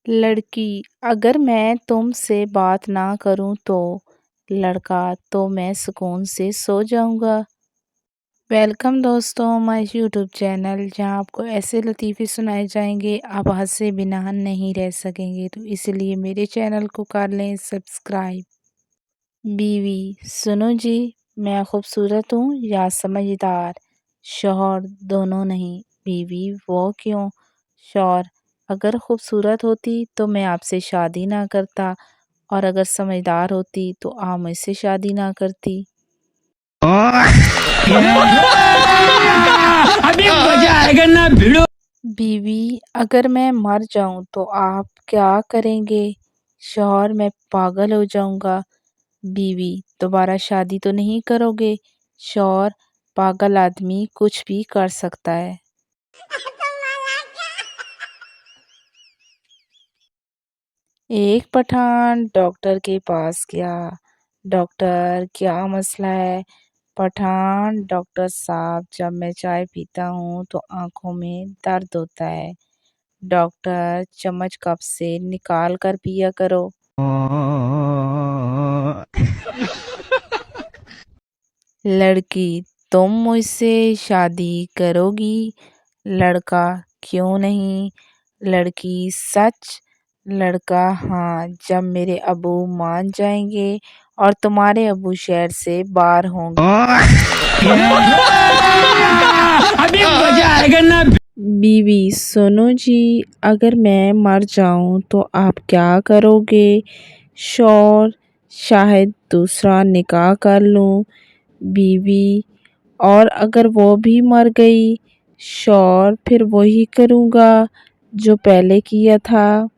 लड़की अगर मैं तुमसे बात ना करूं तो लड़का तो मैं सुकून से सो जाऊंगा। वेलकम दोस्तों माय यूट्यूब चैनल जहां आपको ऐसे लतीफ़े सुनाए जाएंगे आप हंसे बिना नहीं रह सकेंगे, तो इसलिए मेरे चैनल को कर लें सब्सक्राइब। बीवी सुनो जी, मैं खूबसूरत हूँ या समझदार? शौहर दोनों नहीं। बीवी वो क्यों? शौहर अगर खूबसूरत होती तो मैं आपसे शादी ना करता, और अगर समझदार होती तो आप मुझसे शादी ना करती। अभी मजा आएगा ना भिड़ो। बीवी अगर मैं मर जाऊं तो आप क्या करेंगे? शौहर मैं पागल हो जाऊंगा। बीवी दोबारा शादी तो नहीं करोगे? शौहर पागल आदमी कुछ भी कर सकता है। एक पठान डॉक्टर के पास गया। डॉक्टर क्या मसला है? पठान डॉक्टर साहब जब मैं चाय पीता हूँ तो आंखों में दर्द होता है। डॉक्टर चम्मच कप से निकाल कर पिया करो। लड़की तुम मुझसे शादी करोगी? लड़का क्यों नहीं? लड़की सच? लड़का हाँ, जब मेरे अबू मान जाएंगे और तुम्हारे अबू शहर से बाहर होंगे। अभी मजा आएगा ना। बीवी सुनो जी, अगर मैं मर जाऊं तो आप क्या करोगे? शौहर शायद दूसरा निकाह कर लूं। बीवी और अगर वो भी मर गई? शौहर फिर वही करूँगा जो पहले किया था।